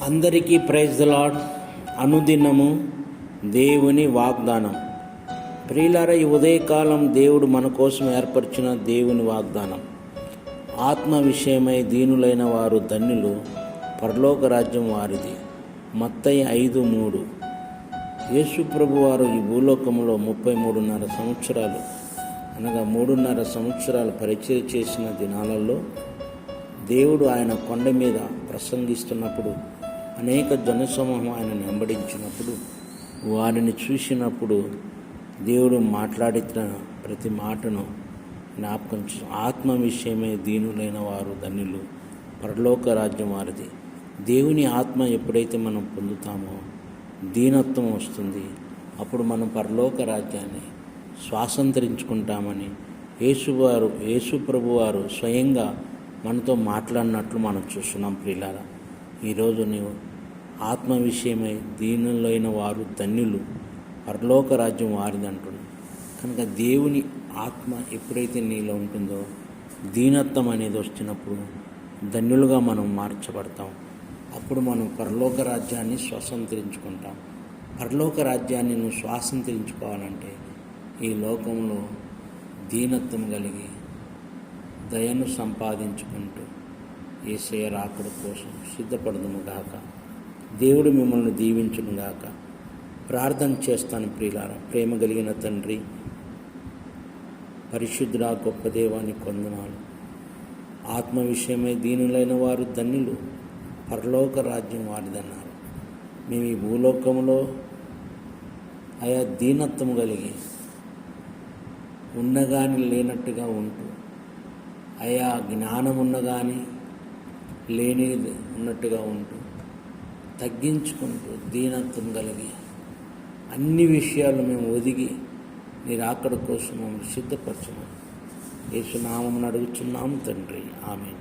అందరికీ praise the lord. అనుదినము దేవుని వాగ్దానం. ప్రియులారా, ఈ ఉదయకాలం దేవుడు మన కోసం ఏర్పరిచిన దేవుని వాగ్దానం. ఆత్మ విషయమై దీనులైన వారు ధన్యులు, పరలోక రాజ్యం వారిది. మత్తయి 5:3. యేసు ప్రభు వారు ఈ భూలోకంలో 33.5 సంవత్సరాలు అనగా 3.5 సంవత్సరాలు పరిచయం చేసిన దినాలలో దేవుడు ఆయన కొండ మీద ప్రసంగిస్తున్నప్పుడు అనేక జనసమూహం ఆయనను వెంబడించినప్పుడు వారిని చూసినప్పుడు దేవుడు మాట్లాడిన ప్రతి మాటను జ్ఞాపకం ఆత్మ విషయమే దీనులైన వారు ధన్యులు, పరలోక రాజ్యం వారిది. దేవుని ఆత్మ ఎప్పుడైతే మనం పొందుతామో దీనత్వం వస్తుంది. అప్పుడు మనం పరలోక రాజ్యాన్ని స్వాతంత్రించుకుంటామని యేసు ప్రభు వారు స్వయంగా మనతో మాట్లాడినట్లు మనం చూస్తున్నాం. ప్రియులారా, ఈరోజు నీవు ఆత్మ విషయమై దీనులైన వారు ధన్యులు, పరలోక రాజ్యం వారిది అంటున్నాడు. కనుక దేవుని ఆత్మ ఎప్పుడైతే నీలో ఉంటుందో దీనత్వం అనేది వచ్చినప్పుడు ధన్యులుగా మనం మార్చబడతాం. అప్పుడు మనం పరలోక రాజ్యాన్ని స్వతంత్రించుకుంటాం. పరలోక రాజ్యాన్ని నువ్వు స్వాతంత్రించుకోవాలంటే ఈ లోకంలో దీనత్వం కలిగి దయను సంపాదించుకుంటూ యేసయ్య రాకడ కోసం సిద్ధపడదుము గాక. దేవుడు మిమ్మల్ని దీవించును గాక. ప్రార్థన చేస్తాను. ప్రియులారా, ప్రేమ కలిగిన తండ్రి, పరిశుద్ధుడా, గొప్ప దేవానికి వందనాలు. ఆత్మ విషయమై దీనులైన వారు ధన్యులు, పరలోక రాజ్యం వారిదన్నారు. మేము ఈ భూలోకంలో ఆయా దీనత్వం కలిగి ఉన్నగాని లేనట్టుగా ఉంటూ, ఆయా జ్ఞానం ఉన్నగాని లేని ఉన్నట్టుగా ఉంటూ, తగ్గించుకుంటూ దీనత్వం కలిగి అన్ని విషయాలు మేము ఒదిగి నీ రాకడ కోసం మమ్మల్ని సిద్ధపరచమని యేసు నామమున అడుగుచున్నాము తండ్రి. ఆమేన్.